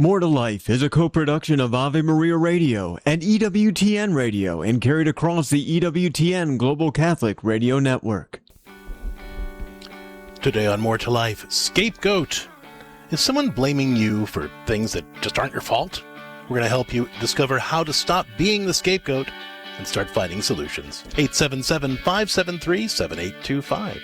More2Life is a co-production of Ave Maria Radio and EWTN Radio and carried across the EWTN Global Catholic Radio Network. Today on More2Life, Scapegoat. Is someone blaming you for things that just aren't your fault? We're going to help you discover how to stop being the scapegoat and start finding solutions. 877-573-7825.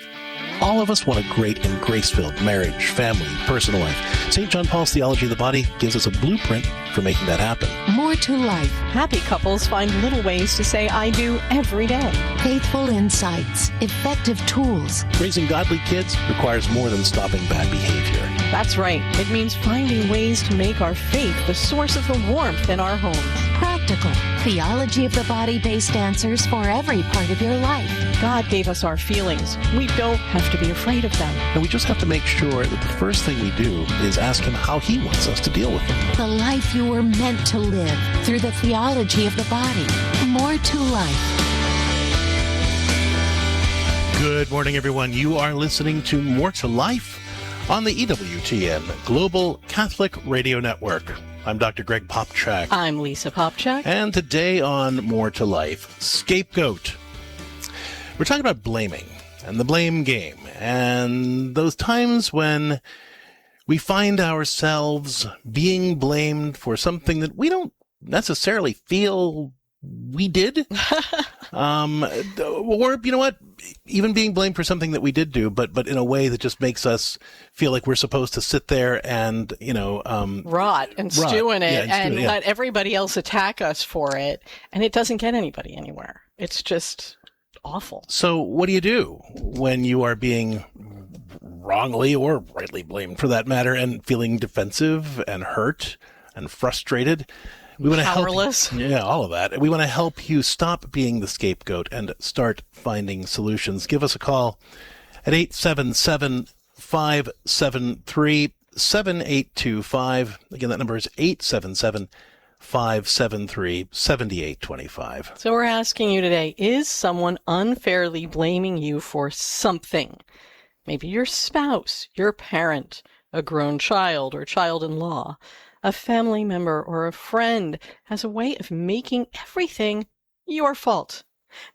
All of us want a great and grace-filled marriage, family, personal life. St. John Paul's Theology of the Body gives us a blueprint for making that happen. More2Life. Happy couples find little ways to say I do every day. Faithful insights. Effective tools. Raising godly kids requires more than stopping bad behavior. That's right. It means finding ways to make our faith the source of the warmth in our homes. Practical. Theology of the Body-based answers for every part of your life. God gave us our feelings. We don't have to be afraid of them. And we just have to make sure that the first thing we do is ask Him how He wants us to deal with them. The life you were meant to live through the theology of the body. More2Life. Good morning, everyone. You are listening to More2Life on the EWTN Global Catholic Radio Network. I'm Dr. Greg Popchak. I'm Lisa Popchak. And today on More2Life, Scapegoat. We're talking about blaming and the blame game and those times when we find ourselves being blamed for something that we don't necessarily feel we did. Or, you know what, even being blamed for something that we did do, but in a way that just makes us feel like we're supposed to sit there and, rot and stew in it and let everybody else attack us for it. And it doesn't get anybody anywhere. It's just awful. So what do you do when you are being wrongly or rightly blamed for that matter and feeling defensive and hurt and frustrated? We want to powerless. All of that. We want to help you stop being the scapegoat and start finding solutions. Give us a call at 877-573-7825. Again, that number is 877-573-7825. So we're asking you today, is someone unfairly blaming you for something? Maybe your spouse, your parent, a grown child or child-in-law. A family member or a friend has a way of making everything your fault.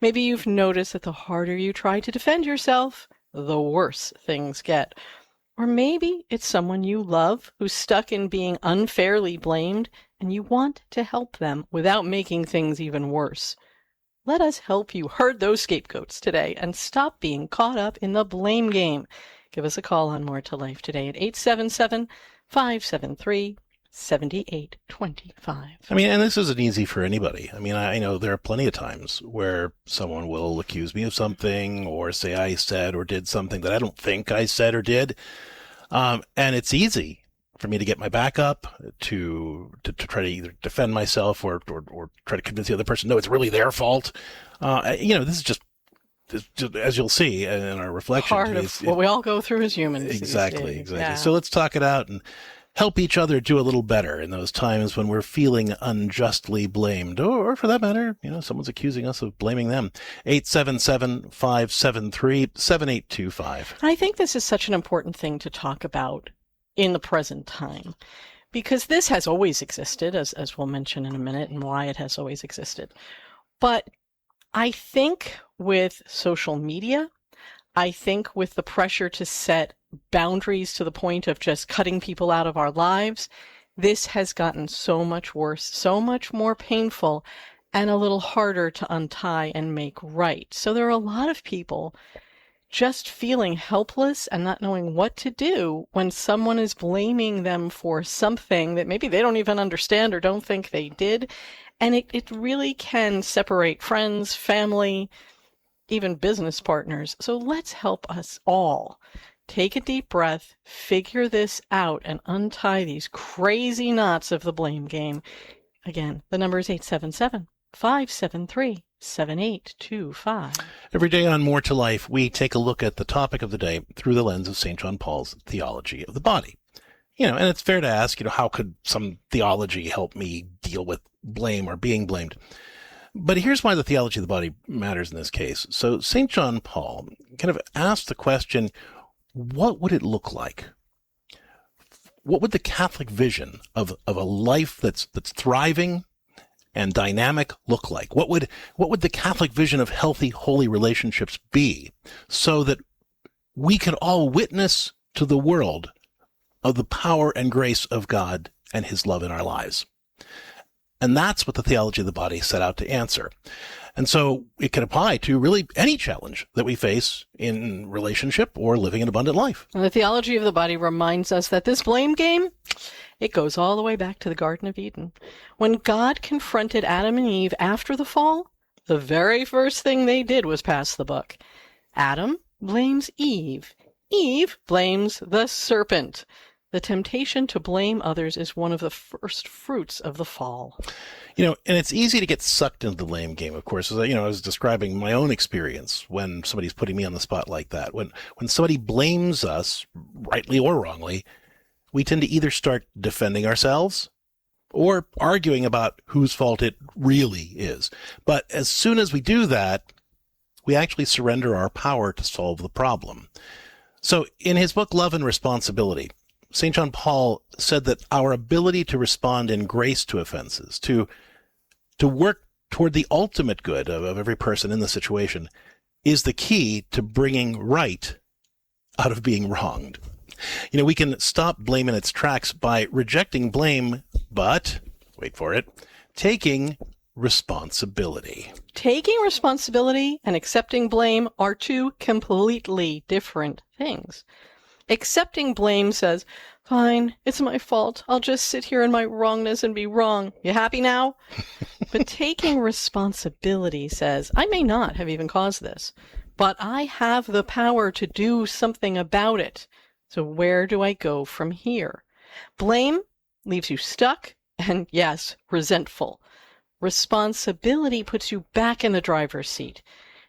Maybe you've noticed that the harder you try to defend yourself, the worse things get. Or maybe it's someone you love who's stuck in being unfairly blamed and you want to help them without making things even worse. Let us help you herd those scapegoats today and stop being caught up in the blame game. Give us a call on More2Life today at 877-573-7825. I mean, and this isn't easy for anybody. I mean, I know there are plenty of times where someone will accuse me of something or say I said or did something that I don't think I said or did. And it's easy for me to get my back up, to try to either defend myself or try to convince the other person, no, it's really their fault. This is just as you'll see in our reflection. Part of what we all go through as humans. Exactly. Yeah. So let's talk it out and help each other do a little better in those times when we're feeling unjustly blamed, or for that matter, someone's accusing us of blaming them. 877-573-7825. I think this is such an important thing to talk about in the present time, because this has always existed, as we'll mention in a minute, and why it has always existed. But I think with social media, I think with the pressure to set boundaries to the point of just cutting people out of our lives, this has gotten so much worse, so much more painful, and a little harder to untie and make right. So there are a lot of people just feeling helpless and not knowing what to do when someone is blaming them for something that maybe they don't even understand or don't think they did. And it really can separate friends, family, even business partners. So let's help us all take a deep breath, figure this out, and untie these crazy knots of the blame game. Again, the number is 877-573-7825. Every day on More2Life, we take a look at the topic of the day through the lens of St. John Paul's Theology of the Body. And it's fair to ask, how could some theology help me deal with blame or being blamed? But here's why the theology of the body matters in this case. So St. John Paul kind of asked the question, what would it look like what would the Catholic vision of a life that's thriving and dynamic look like? What would the Catholic vision of healthy, holy relationships be, so that we can all witness to the world of the power and grace of God and his love in our lives? And that's what the Theology of the Body set out to answer. And so it can apply to really any challenge that we face in relationship or living an abundant life. And the Theology of the Body reminds us that this blame game, it goes all the way back to the Garden of Eden. When God confronted Adam and Eve after the fall, the very first thing they did was pass the buck. Adam blames Eve. Eve blames the serpent. The temptation to blame others is one of the first fruits of the fall. And it's easy to get sucked into the blame game, of course. As I was describing my own experience when somebody's putting me on the spot like that. When somebody blames us, rightly or wrongly, we tend to either start defending ourselves or arguing about whose fault it really is. But as soon as we do that, we actually surrender our power to solve the problem. So in his book, Love and Responsibility, St. John Paul said that our ability to respond in grace to offenses, to work toward the ultimate good of every person in the situation, is the key to bringing right out of being wronged. We can stop blame in its tracks by rejecting blame, but, wait for it, taking responsibility. Taking responsibility and accepting blame are two completely different things. Accepting blame says, fine, it's my fault. I'll just sit here in my wrongness and be wrong. You happy now? But taking responsibility says, I may not have even caused this, but I have the power to do something about it. So where do I go from here? Blame leaves you stuck and, yes, resentful. Responsibility puts you back in the driver's seat.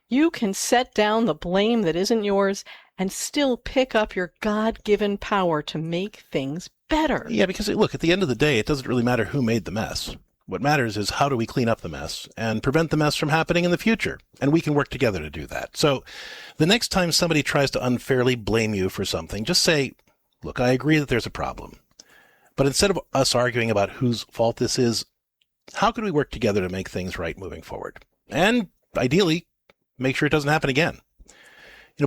You can set down the blame that isn't yours and still pick up your God-given power to make things better. Yeah, because look, at the end of the day, it doesn't really matter who made the mess. What matters is how do we clean up the mess and prevent the mess from happening in the future. And we can work together to do that. So the next time somebody tries to unfairly blame you for something, just say, look, I agree that there's a problem. But instead of us arguing about whose fault this is, how can we work together to make things right moving forward? And ideally, make sure it doesn't happen again.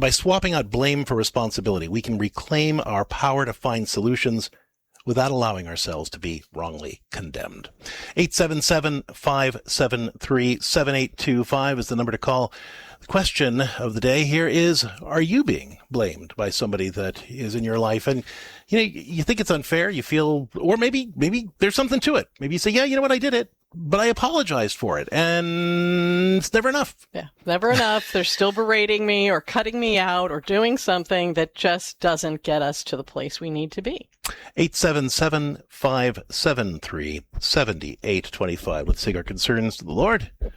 By swapping out blame for responsibility, we can reclaim our power to find solutions without allowing ourselves to be wrongly condemned. 877-573-7825 is the number to call. The question of the day here is, are you being blamed by somebody that is in your life? And, you think it's unfair, you feel, or maybe there's something to it. Maybe you say, yeah, you know what, I did it, but I apologized for it, and it's never enough. Yeah, never enough. They're still berating me or cutting me out or doing something that just doesn't get us to the place we need to be. 877-573-7825. Let's take our concerns to the Lord, and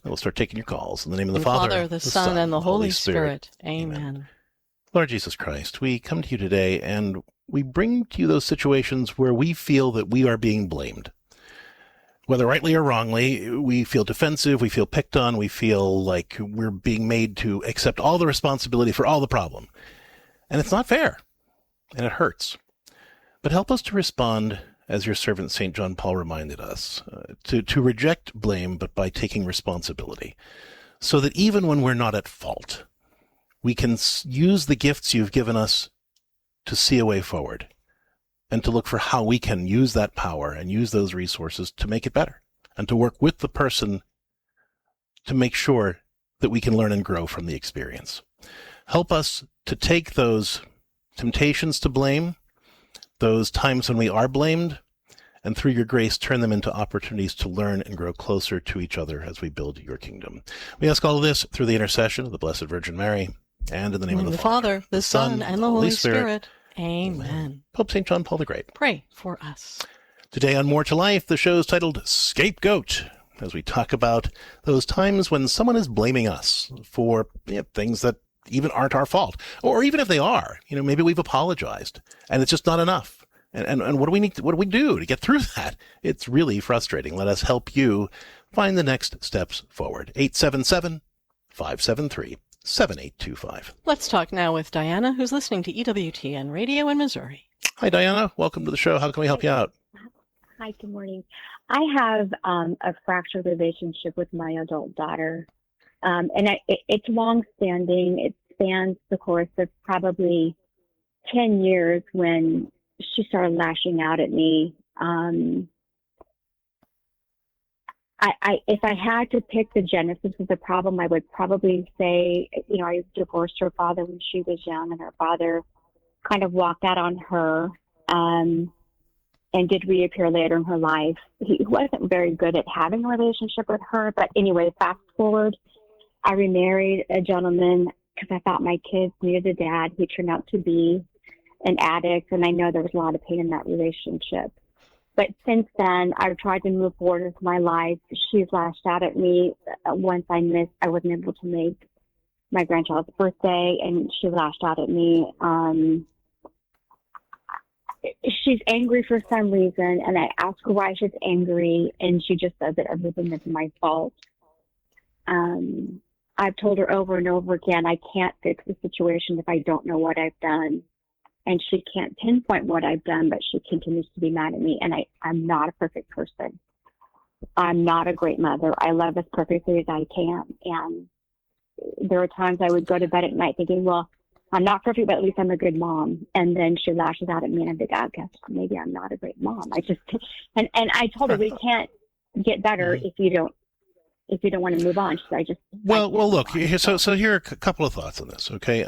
we'll start taking your calls. In the name of the Father, the Son, and the Holy Spirit. Amen. Lord Jesus Christ, we come to you today, and we bring to you those situations where we feel that we are being blamed. Whether rightly or wrongly, we feel defensive, we feel picked on, we feel like we're being made to accept all the responsibility for all the problem. And it's not fair, and it hurts. But help us to respond, as your servant St. John Paul reminded us, to reject blame, but by taking responsibility, so that even when we're not at fault, we can use the gifts you've given us to see a way forward, and to look for how we can use that power and use those resources to make it better, and to work with the person to make sure that we can learn and grow from the experience. Help us to take those temptations to blame, those times when we are blamed, and through your grace, turn them into opportunities to learn and grow closer to each other as we build your kingdom. We ask all of this through the intercession of the Blessed Virgin Mary, and in the name of the Father, the Son, and the Holy Spirit. Amen. Pope St. John Paul the Great, pray for us. Today on More2Life, the show is titled Scapegoat, as we talk about those times when someone is blaming us for things that even aren't our fault. Or even if they are, maybe we've apologized and it's just not enough. And what do we do to get through that? It's really frustrating. Let us help you find the next steps forward. 877-573-7825. Let's talk now with Diana, who's listening to EWTN Radio in Missouri. Hi, Diana. Welcome to the show. How can we help you out? Hi, good morning. I have a fractured relationship with my adult daughter, and it's long-standing. It spans the course of probably 10 years when she started lashing out at me. If I had to pick the genesis of the problem, I would probably say, I divorced her father when she was young, and her father kind of walked out on her. And did reappear later in her life. He wasn't very good at having a relationship with her. But anyway, fast forward, I remarried a gentleman because I thought my kids needed a dad. He turned out to be an addict, and I know there was a lot of pain in that relationship. But since then, I've tried to move forward with my life. She's lashed out at me once I wasn't able to make my grandchild's birthday, and she lashed out at me. She's angry for some reason, and I ask her why she's angry, and she just says that everything is my fault. I've told her over and over again, I can't fix the situation if I don't know what I've done. And she can't pinpoint what I've done, but she continues to be mad at me. And I'm not a perfect person. I'm not a great mother. I love as perfectly as I can. And there are times I would go to bed at night thinking, well, I'm not perfect, but at least I'm a good mom. And then she lashes out at me, and I think, I guess maybe I'm not a great mom. And I told her we can't get better if you don't want to move on. Well, look. So here are a couple of thoughts on this. Okay.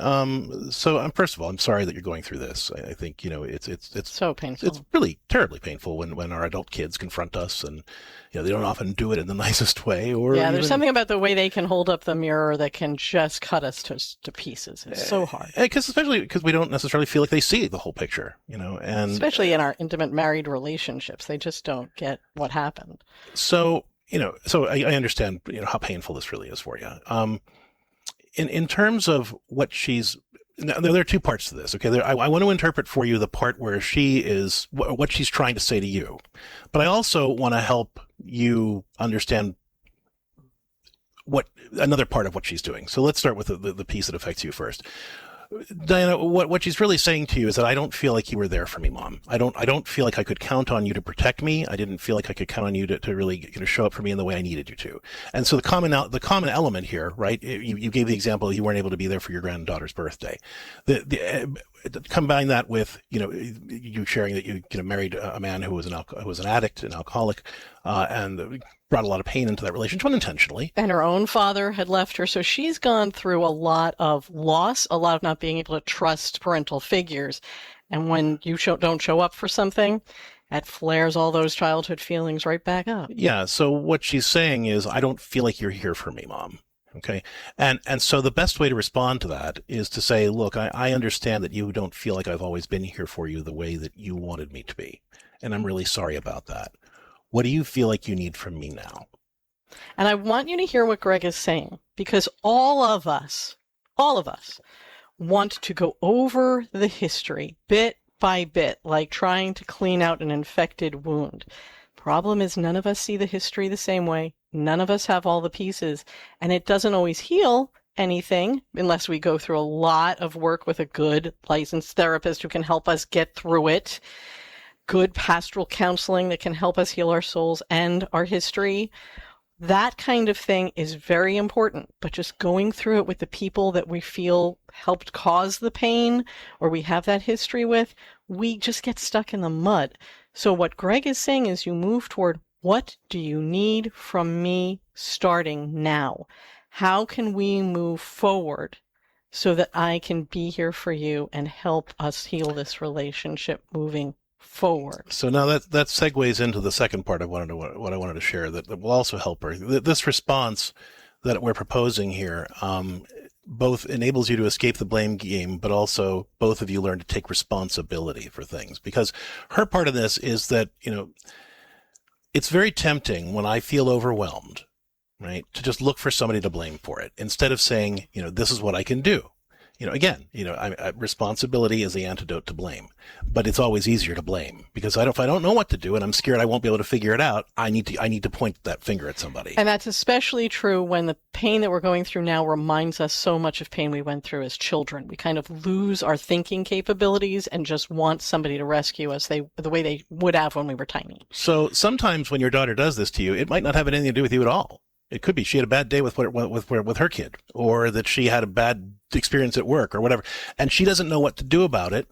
So first of all, I'm sorry that you're going through this. I think it's so painful. It's really terribly painful when our adult kids confront us, and they don't often do it in the nicest way. There's something about the way they can hold up the mirror that can just cut us to pieces. It's so hard. Especially because we don't necessarily feel like they see the whole picture. And especially in our intimate married relationships, they just don't get what happened. So I understand, how painful this really is for you. In terms of what now, there are two parts to this. Okay. I want to interpret for you the part where what she's trying to say to you, but I also want to help you understand another part of what she's doing. So let's start with the piece that affects you first. Diana, what she's really saying to you is that I don't feel like you were there for me, Mom. I don't feel like I could count on you to protect me. I didn't feel like I could count on you to really show up for me in the way I needed you to. And so the common element here, right? You gave the example you weren't able to be there for your granddaughter's birthday. Combine that with you sharing that you married a man who was an addict, an alcoholic, and brought a lot of pain into that relationship unintentionally. And her own father had left her. So she's gone through a lot of loss, a lot of not being able to trust parental figures. And when you don't show up for something, that flares all those childhood feelings right back up. Yeah. So what she's saying is, I don't feel like you're here for me, Mom. Okay. And so the best way to respond to that is to say, look, I understand that you don't feel like I've always been here for you the way that you wanted me to be. And I'm really sorry about that. What do you feel like you need from me now? And I want you to hear what Greg is saying, because all of us want to go over the history bit by bit, like trying to clean out an infected wound. Problem is, none of us see the history the same way. None of us have all the pieces, and it doesn't always heal anything unless we go through a lot of work with a good licensed therapist who can help us get through it. Good pastoral counseling that can help us heal our souls and our history. That kind of thing is very important, but just going through it with the people that we feel helped cause the pain or we have that history with, we just get stuck in the mud. So what Greg is saying is you move toward, what do you need from me starting now? How can we move forward so that I can be here for you and help us heal this relationship moving forward? So now that segues into the second part what I wanted to share that will also help her. This response that we're proposing here both enables you to escape the blame game, but also both of you learn to take responsibility for things. Because her part of this is that, it's very tempting when I feel overwhelmed, right, to just look for somebody to blame for it instead of saying, this is what I can do. Again, responsibility is the antidote to blame, but it's always easier to blame because if I don't know what to do and I'm scared I won't be able to figure it out, I need to point that finger at somebody. And that's especially true when the pain that we're going through now reminds us so much of pain we went through as children. We kind of lose our thinking capabilities and just want somebody to rescue us the way they would have when we were tiny. So sometimes when your daughter does this to you, it might not have anything to do with you at all. It could be she had a bad day with her kid, or that she had a bad experience at work or whatever, and she doesn't know what to do about it.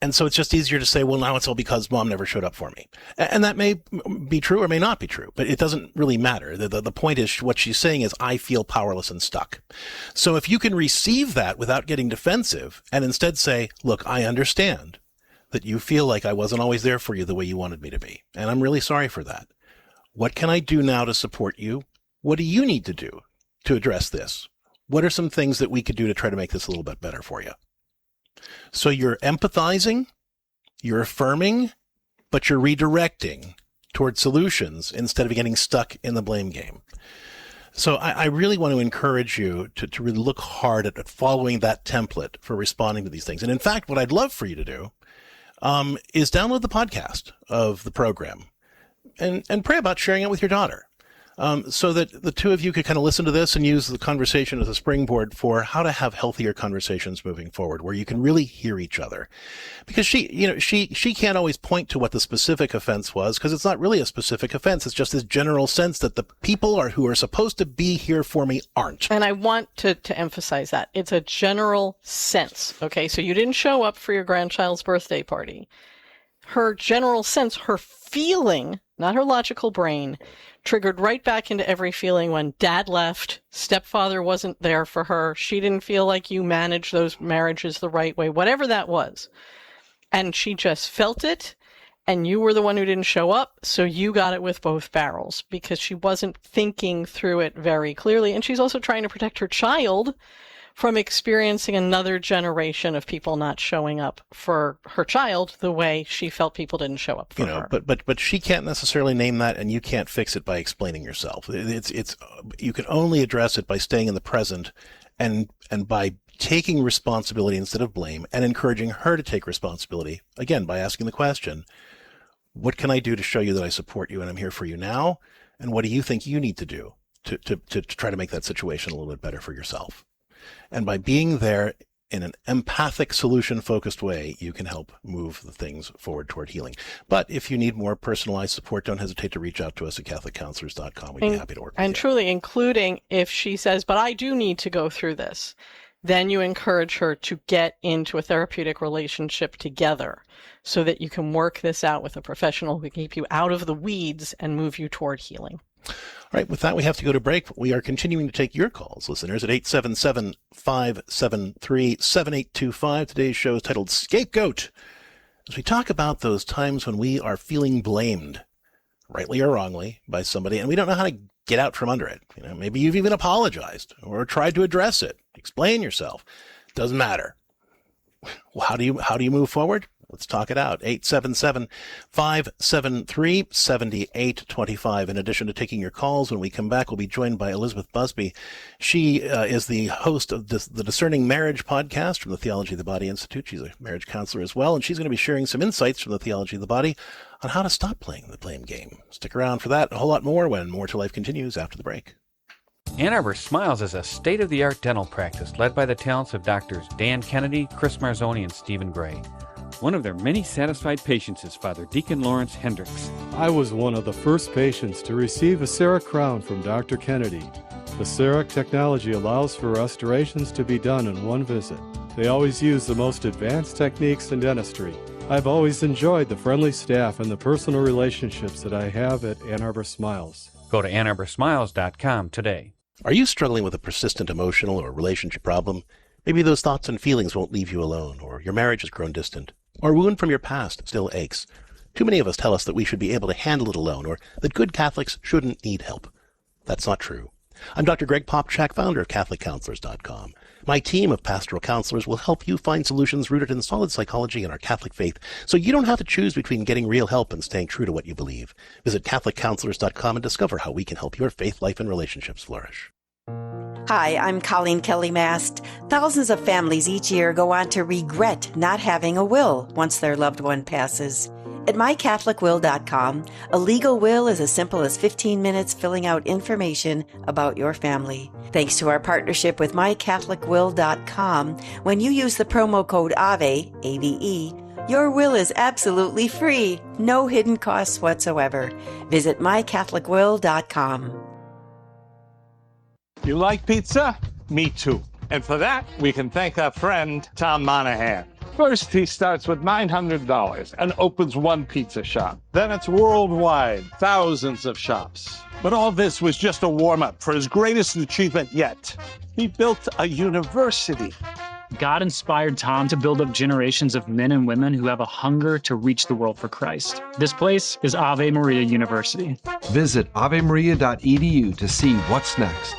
And so it's just easier to say, well, now it's all because mom never showed up for me. And that may be true or may not be true, but it doesn't really matter. The point is, what she's saying is, I feel powerless and stuck. So if you can receive that without getting defensive and instead say, look, I understand that you feel like I wasn't always there for you the way you wanted me to be, and I'm really sorry for that. What can I do now to support you? What do you need to do to address this? What are some things that we could do to try to make this a little bit better for you? So you're empathizing, you're affirming, but you're redirecting towards solutions instead of getting stuck in the blame game. So I really want to encourage you to really look hard at following that template for responding to these things. And in fact, what I'd love for you to do is download the podcast of the program and pray about sharing it with your daughter. So that the two of you could kind of listen to this and use the conversation as a springboard for how to have healthier conversations moving forward, where you can really hear each other. Because she can't always point to what the specific offense was, because it's not really a specific offense. It's just this general sense that the people who are supposed to be here for me aren't. And I want to emphasize that. It's a general sense. Okay, so you didn't show up for your grandchild's birthday party. Her general sense, her feeling, not her logical brain, triggered right back into every feeling when dad left, stepfather wasn't there for her, she didn't feel like you managed those marriages the right way, whatever that was. And she just felt it, and you were the one who didn't show up, so you got it with both barrels because she wasn't thinking through it very clearly. And she's also trying to protect her child from experiencing another generation of people not showing up for her child the way she felt people didn't show up for her. But she can't necessarily name that, and you can't fix it by explaining yourself. It's you can only address it by staying in the present and by taking responsibility instead of blame, and encouraging her to take responsibility, again, by asking the question, what can I do to show you that I support you and I'm here for you now? And what do you think you need to do to try to make that situation a little bit better for yourself? And by being there in an empathic, solution-focused way, you can help move the things forward toward healing. But if you need more personalized support, don't hesitate to reach out to us at CatholicCounselors.com. We'd be happy to work with you. And truly, including if she says, but I do need to go through this, then you encourage her to get into a therapeutic relationship together so that you can work this out with a professional who can keep you out of the weeds and move you toward healing. All right, with that, we have to go to break. We are continuing to take your calls, listeners, at 877-573-7825. Today's show is titled Scapegoat, as we talk about those times when we are feeling blamed, rightly or wrongly, by somebody, and we don't know how to get out from under it. Maybe you've even apologized or tried to address it. Explain yourself. Doesn't matter. Well, how do you move forward? Let's talk it out. 877-573-7825. In addition to taking your calls, when we come back, we'll be joined by Elizabeth Busby. She is the host of the Discerning Marriage podcast from the Theology of the Body Institute. She's a marriage counselor as well, and she's going to be sharing some insights from the Theology of the Body on how to stop playing the blame game. Stick around for that and a whole lot more when More to Life continues after the break. Ann Arbor Smiles is a state-of-the-art dental practice led by the talents of doctors Dan Kennedy, Chris Marzoni, and Stephen Gray. One of their many satisfied patients is Father Deacon Lawrence Hendricks. I was one of the first patients to receive a CEREC crown from Dr. Kennedy. The CEREC technology allows for restorations to be done in one visit. They always use the most advanced techniques in dentistry. I've always enjoyed the friendly staff and the personal relationships that I have at Ann Arbor Smiles. Go to AnnArborSmiles.com today. Are you struggling with a persistent emotional or relationship problem? Maybe those thoughts and feelings won't leave you alone, or your marriage has grown distant, or a wound from your past still aches. Too many of us tell us that we should be able to handle it alone, or that good Catholics shouldn't need help. That's not true. I'm Dr. Greg Popchak, founder of CatholicCounselors.com. My team of pastoral counselors will help you find solutions rooted in solid psychology and our Catholic faith, so you don't have to choose between getting real help and staying true to what you believe. Visit CatholicCounselors.com and discover how we can help your faith life and relationships flourish. Hi, I'm Colleen Kelly Mast. Thousands of families each year go on to regret not having a will once their loved one passes. At mycatholicwill.com, a legal will is as simple as 15 minutes filling out information about your family. Thanks to our partnership with mycatholicwill.com, when you use the promo code AVE, A-V-E, your will is absolutely free, no hidden costs whatsoever. Visit mycatholicwill.com. You like pizza? Me too. And for that, we can thank our friend, Tom Monahan. First, he starts with $900 and opens one pizza shop. Then it's worldwide, thousands of shops. But all this was just a warm-up for his greatest achievement yet. He built a university. God inspired Tom to build up generations of men and women who have a hunger to reach the world for Christ. This place is Ave Maria University. Visit avemaria.edu to see what's next.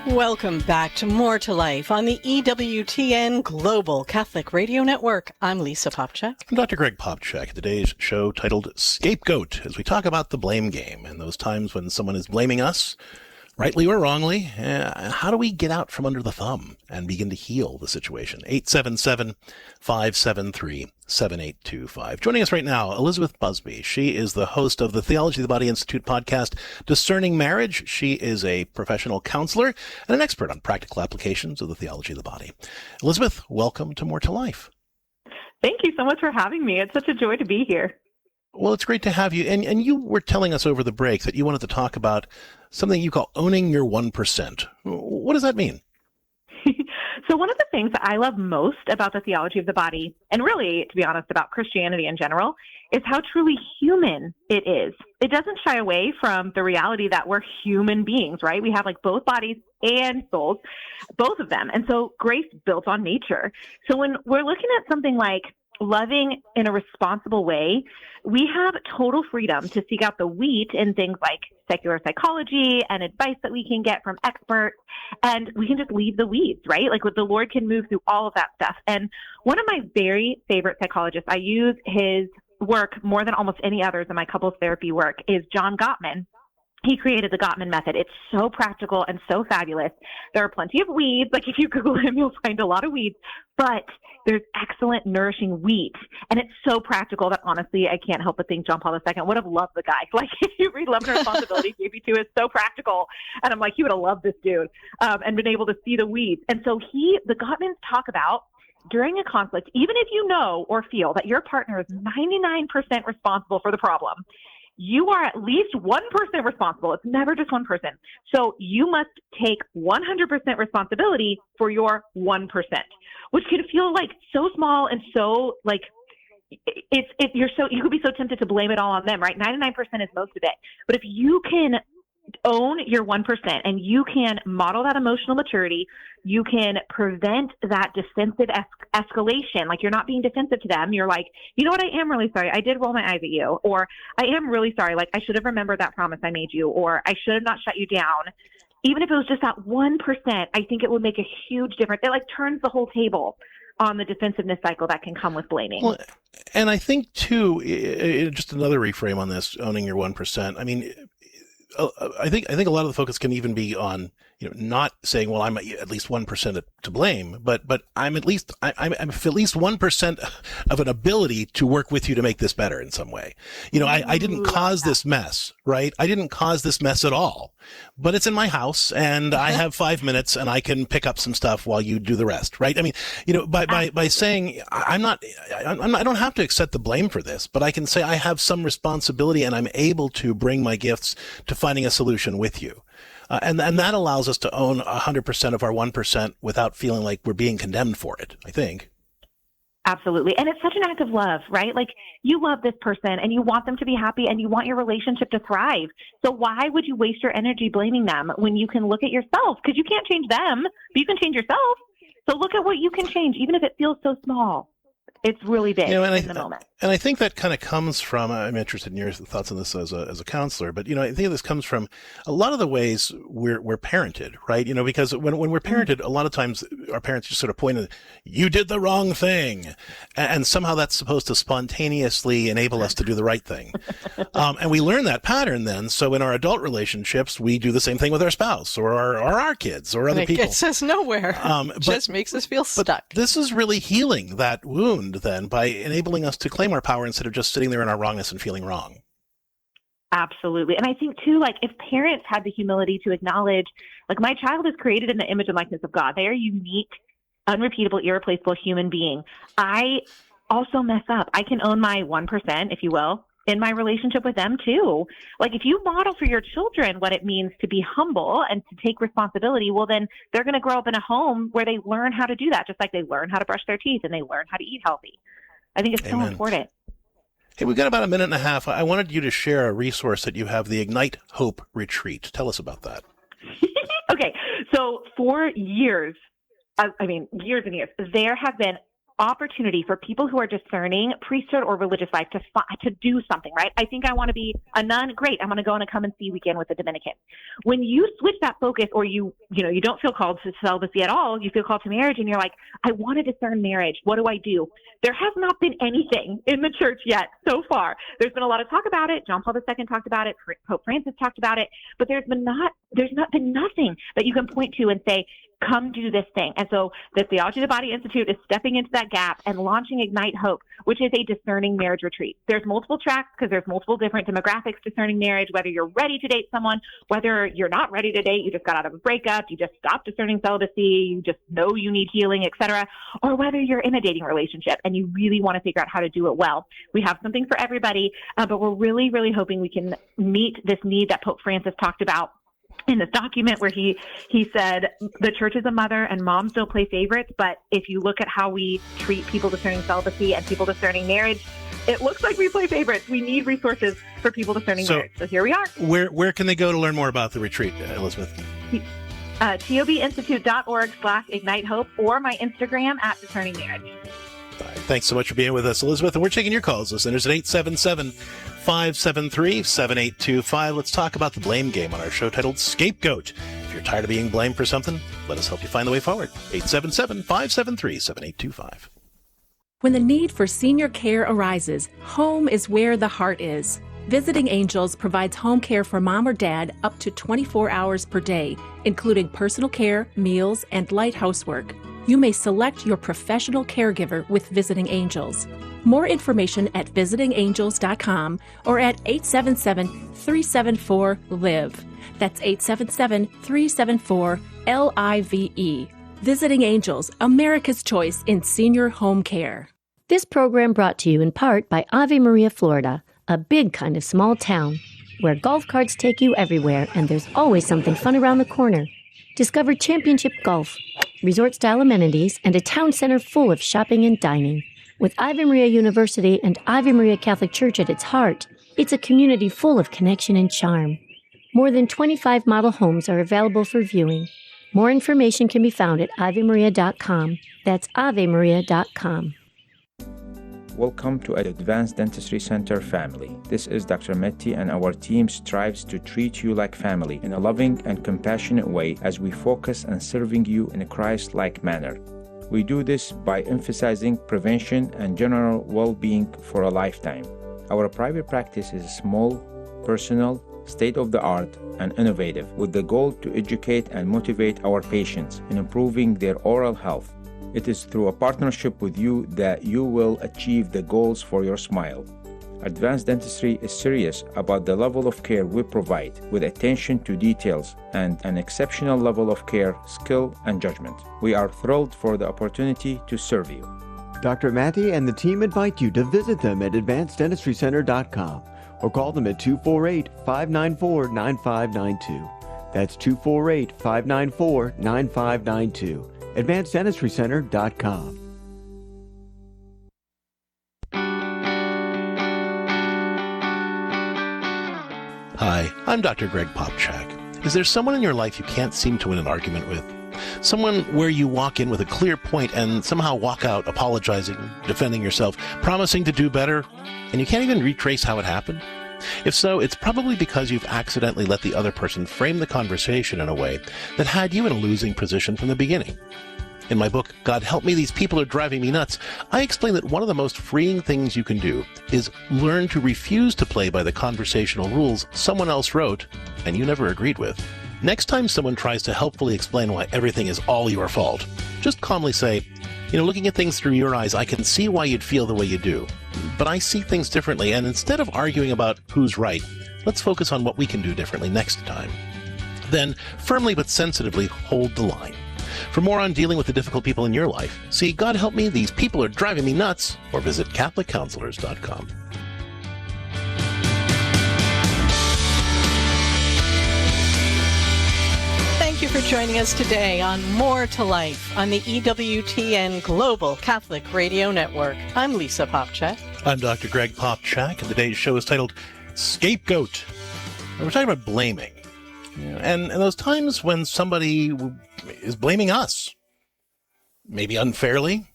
Welcome back to More to Life on the EWTN Global Catholic Radio Network. I'm Lisa Popchak. I'm Dr. Greg Popchak. Today's show titled Scapegoat, as we talk about the blame game and those times when someone is blaming us, rightly or wrongly. How do we get out from under the thumb and begin to heal the situation? 877-573-7825. Joining us right now, Elizabeth Busby. She is the host of the Theology of the Body Institute podcast, Discerning Marriage. She is a professional counselor and an expert on practical applications of the theology of the body. Elizabeth, welcome to More to Life. Thank you so much for having me. It's such a joy to be here. Well, it's great to have you. And you were telling us over the break that you wanted to talk about something you call owning your 1%. What does that mean? So one of the things that I love most about the theology of the body, and really, to be honest, about Christianity in general, is how truly human it is. It doesn't shy away from the reality that we're human beings, right? We have like both bodies and souls, both of them. And so grace built on nature. So when we're looking at something like loving in a responsible way, we have total freedom to seek out the wheat in things like secular psychology and advice that we can get from experts, and we can just leave the weeds, right? Like the Lord can move through all of that stuff. And one of my very favorite psychologists, I use his work more than almost any others in my couples therapy work, is John Gottman. He created the Gottman method. It's so practical and so fabulous. There are plenty of weeds. Like if you Google him, you'll find a lot of weeds, but there's excellent nourishing wheat. And it's so practical that honestly, I can't help but think John Paul II would have loved the guy. Like if you read Love and Responsibility, JP2 is so practical. And I'm like, he would have loved this dude and been able to see the weeds. And so the Gottmans talk about during a conflict, even if you know or feel that your partner is 99% responsible for the problem, you are at least 1% responsible. It's never just one person. So you must take 100% responsibility for your 1%, which can feel like so small and so like you could be so tempted to blame it all on them, right? 99% is most of it. But if you can own your 1% and you can model that emotional maturity, you can prevent that defensive escalation. Like you're not being defensive to them. You're like, you know what? I am really sorry. I did roll my eyes at you, or I am really sorry. Like I should have remembered that promise I made you, or I should have not shut you down. Even if it was just that 1%, I think it would make a huge difference. It like turns the whole table on the defensiveness cycle that can come with blaming. Well, and I think too, just another reframe on this, owning your 1%. I mean, I think a lot of the focus can even be on, not saying, well, I'm at least 1% to blame, but I'm at least 1% of an ability to work with you to make this better in some way. I didn't cause this mess, right? I didn't cause this mess at all, but it's in my house and I have 5 minutes and I can pick up some stuff while you do the rest, right? I mean, by saying I don't have to accept the blame for this, but I can say I have some responsibility and I'm able to bring my gifts to finding a solution with you. And that allows us to own 100% of our 1% without feeling like we're being condemned for it, I think. Absolutely. And it's such an act of love, right? Like you love this person and you want them to be happy and you want your relationship to thrive. So why would you waste your energy blaming them when you can look at yourself? Because you can't change them, but you can change yourself. So look at what you can change, even if it feels so small. It's really big in the moment. And I think that kind of comes from, I'm interested in your thoughts on this as a counselor, but, I think this comes from a lot of the ways we're parented, right? Because when we're parented, a lot of times our parents just sort of point at, you did the wrong thing. And somehow that's supposed to spontaneously enable us to do the right thing. And we learn that pattern then. So in our adult relationships, we do the same thing with our spouse or our kids or other people. It gets us nowhere. Just makes us feel stuck. But this is really healing that wound then by enabling us to claim our power instead of just sitting there in our wrongness and feeling wrong. Absolutely. And I think too, if parents had the humility to acknowledge, my child is created in the image and likeness of God. They are unique, unrepeatable, irreplaceable human being. I also mess up. I can own my 1%, if you will, in my relationship with them too. If you model for your children what it means to be humble and to take responsibility, well, then they're going to grow up in a home where they learn how to do that, just like they learn how to brush their teeth and they learn how to eat healthy. I think it's so important. Hey, we've got about a minute and a half. I wanted you to share a resource that you have, the Ignite Hope Retreat. Tell us about that. Okay. So for years, years and years, there have been opportunity for people who are discerning priesthood or religious life to do something, right? I think I want to be a nun. Great. I'm going to go on a come and see weekend with the Dominican. When you switch that focus, or you don't feel called to celibacy at all, you feel called to marriage, and you're like, I want to discern marriage. What do I do? There has not been anything in the church yet so far. There's been a lot of talk about it. John Paul II talked about it. Pope Francis talked about it, but there's not been nothing that you can point to and say, come do this thing. And so the Theology of the Body Institute is stepping into that gap and launching Ignite Hope, which is a discerning marriage retreat. There's multiple tracks because there's multiple different demographics discerning marriage, whether you're ready to date someone, whether you're not ready to date, you just got out of a breakup, you just stopped discerning celibacy, you just know you need healing, etc., or whether you're in a dating relationship and you really want to figure out how to do it well. We have something for everybody, but we're really, really hoping we can meet this need that Pope Francis talked about in this document, where he said the church is a mother and moms don't play favorites, but if you look at how we treat people discerning celibacy and people discerning marriage, it looks like we play favorites. We need resources for people discerning marriage. So here we are. Where can they go to learn more about the retreat, Elizabeth? tobinstitute.org/Ignite Hope, or my Instagram @discerning marriage. All right, thanks so much for being with us, Elizabeth. And we're taking your calls, listeners, at 877-573-7825. Let's talk about the blame game on our show titled Scapegoat. If you're tired of being blamed for something, let us help you find the way forward. 877-573-7825. When the need for senior care arises, home is where the heart is. Visiting Angels provides home care for mom or dad up to 24 hours per day, including personal care, meals, and light housework. You may select your professional caregiver with Visiting Angels. More information at visitingangels.com or at 877-374-LIVE. That's 877-374-LIVE. Visiting Angels, America's choice in senior home care. This program brought to you in part by Ave Maria, Florida, a big kind of small town where golf carts take you everywhere and there's always something fun around the corner. Discover championship golf, resort-style amenities, and a town center full of shopping and dining. With Ave Maria University and Ave Maria Catholic Church at its heart, it's a community full of connection and charm. More than 25 model homes are available for viewing. More information can be found at avemaria.com. That's avemaria.com. Welcome to Advanced Dentistry Center family. This is Dr. Metti, and our team strives to treat you like family in a loving and compassionate way as we focus on serving you in a Christ-like manner. We do this by emphasizing prevention and general well-being for a lifetime. Our private practice is small, personal, state-of-the-art, and innovative, with the goal to educate and motivate our patients in improving their oral health. It is through a partnership with you that you will achieve the goals for your smile. Advanced Dentistry is serious about the level of care we provide, with attention to details and an exceptional level of care, skill, and judgment. We are thrilled for the opportunity to serve you. Dr. Matty and the team invite you to visit them at advanceddentistrycenter.com or call them at 248-594-9592. That's 248-594-9592. AdvancedDentistryCenter.com. Hi, I'm Dr. Greg Popchak. Is there someone in your life you can't seem to win an argument with? Someone where you walk in with a clear point and somehow walk out apologizing, defending yourself, promising to do better, and you can't even retrace how it happened? If so, it's probably because you've accidentally let the other person frame the conversation in a way that had you in a losing position from the beginning. In my book, God Help Me, These People Are Driving Me Nuts, I explain that one of the most freeing things you can do is learn to refuse to play by the conversational rules someone else wrote and you never agreed with. Next time someone tries to helpfully explain why everything is all your fault, just calmly say, looking at things through your eyes, I can see why you'd feel the way you do. But I see things differently, and instead of arguing about who's right, let's focus on what we can do differently next time. Then, firmly but sensitively, hold the line. For more on dealing with the difficult people in your life, see God Help Me, These People Are Driving Me Nuts, or visit CatholicCounselors.com. Thank you for joining us today on More to Life on the EWTN Global Catholic Radio Network. I'm Lisa Popchak. I'm Dr. Greg Popchak, and today's show is titled Scapegoat. We're talking about blaming. And those times when somebody is blaming us, maybe unfairly,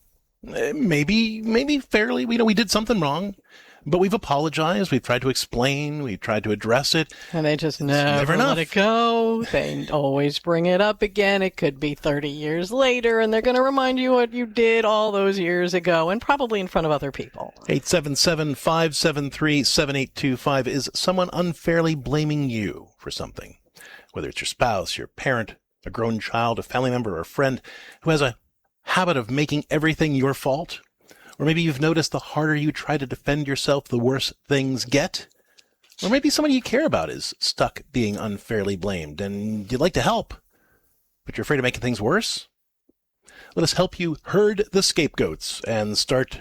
maybe fairly. We did something wrong, but we've apologized. We've tried to explain. We've tried to address it. And they just never let it go. They always bring it up again. It could be 30 years later, and they're going to remind you what you did all those years ago, and probably in front of other people. 877-573-7825. Is someone unfairly blaming you for something? Whether it's your spouse, your parent, a grown child, a family member, or a friend who has a habit of making everything your fault. Or maybe you've noticed the harder you try to defend yourself, the worse things get. Or maybe somebody you care about is stuck being unfairly blamed and you'd like to help, but you're afraid of making things worse. Let us help you herd the scapegoats and stop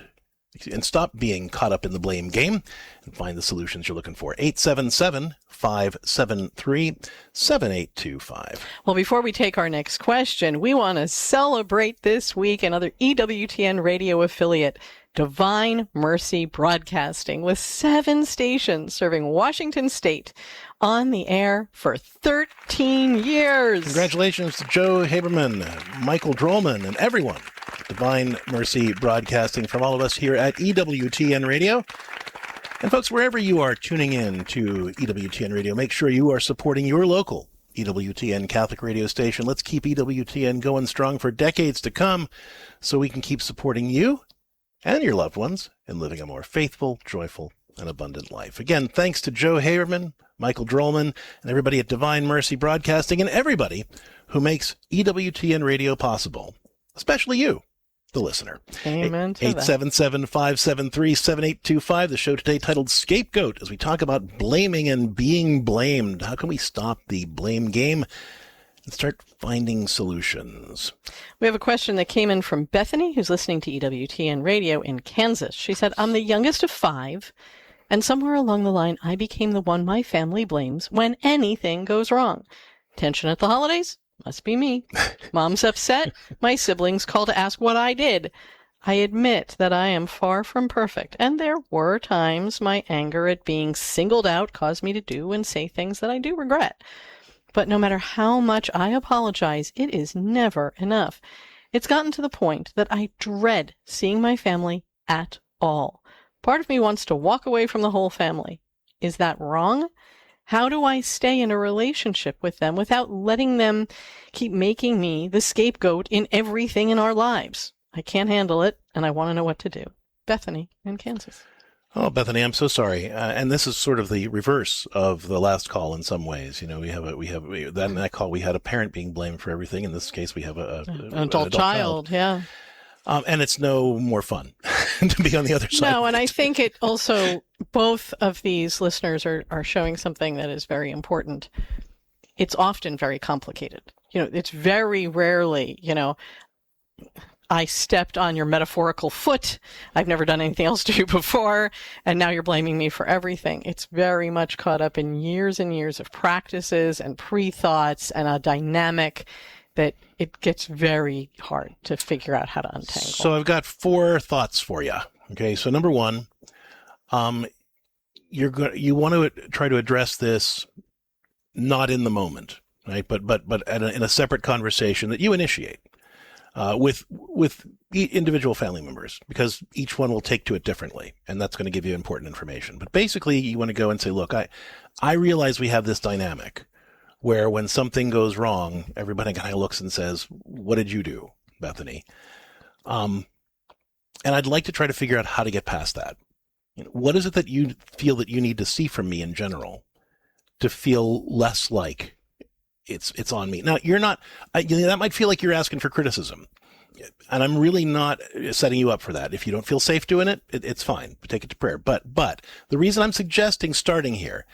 being caught up in the blame game and find the solutions you're looking for. 877-573-7825. Well, before we take our next question, we want to celebrate this week another EWTN radio affiliate, Divine Mercy Broadcasting, with 7 stations serving Washington State on the air for 13 years. Congratulations to Joe Haberman, Michael Drollman, and everyone. Divine Mercy Broadcasting from all of us here at EWTN Radio. And folks, wherever you are tuning in to EWTN Radio, make sure you are supporting your local EWTN Catholic radio station. Let's keep EWTN going strong for decades to come so we can keep supporting you and your loved ones in living a more faithful, joyful, and abundant life. Again, thanks to Joe Haberman, Michael Drollman, and everybody at Divine Mercy Broadcasting, and everybody who makes EWTN Radio possible, especially you, the listener. Amen to that. 877-573-7825. The show today titled Scapegoat, as we talk about blaming and being blamed. How can we stop the blame game and start finding solutions? We have a question that came in from Bethany, who's listening to EWTN Radio in Kansas. She said, I'm the youngest of 5, and somewhere along the line, I became the one my family blames when anything goes wrong. Tension at the holidays? Must be me. Mom's upset. My siblings call to ask what I did. I admit that I am far from perfect, and there were times my anger at being singled out caused me to do and say things that I do regret. But no matter how much I apologize, it is never enough. It's gotten to the point that I dread seeing my family at all. Part of me wants to walk away from the whole family. Is that wrong? How do I stay in a relationship with them without letting them keep making me the scapegoat in everything in our lives? I can't handle it, and I want to know what to do. Bethany in Kansas. Oh, Bethany, I'm so sorry. And this is sort of the reverse of the last call in some ways. In that call we had a parent being blamed for everything. In this case, we have an adult child. Yeah. And it's no more fun to be on the other side. No, and I think it also, both of these listeners are showing something that is very important. It's often very complicated. It's very rarely, I stepped on your metaphorical foot. I've never done anything else to you before, and now you're blaming me for everything. It's very much caught up in years and years of practices and pre-thoughts and a dynamic that it gets very hard to figure out how to untangle. So I've got 4 thoughts for you. Okay, so number 1, you want to try to address this not in the moment. right? But in a separate conversation that you initiate with individual family members, because each one will take to it differently, and that's going to give you important information. But basically, you want to go and say, look, I realize we have this dynamic where when something goes wrong, everybody kind of looks and says, what did you do, Bethany? And I'd like to try to figure out how to get past that. What is it that you feel that you need to see from me in general to feel less like it's on me? Now, you're not, that might feel like you're asking for criticism. And I'm really not setting you up for that. If you don't feel safe doing it, it's fine. Take it to prayer. But the reason I'm suggesting starting here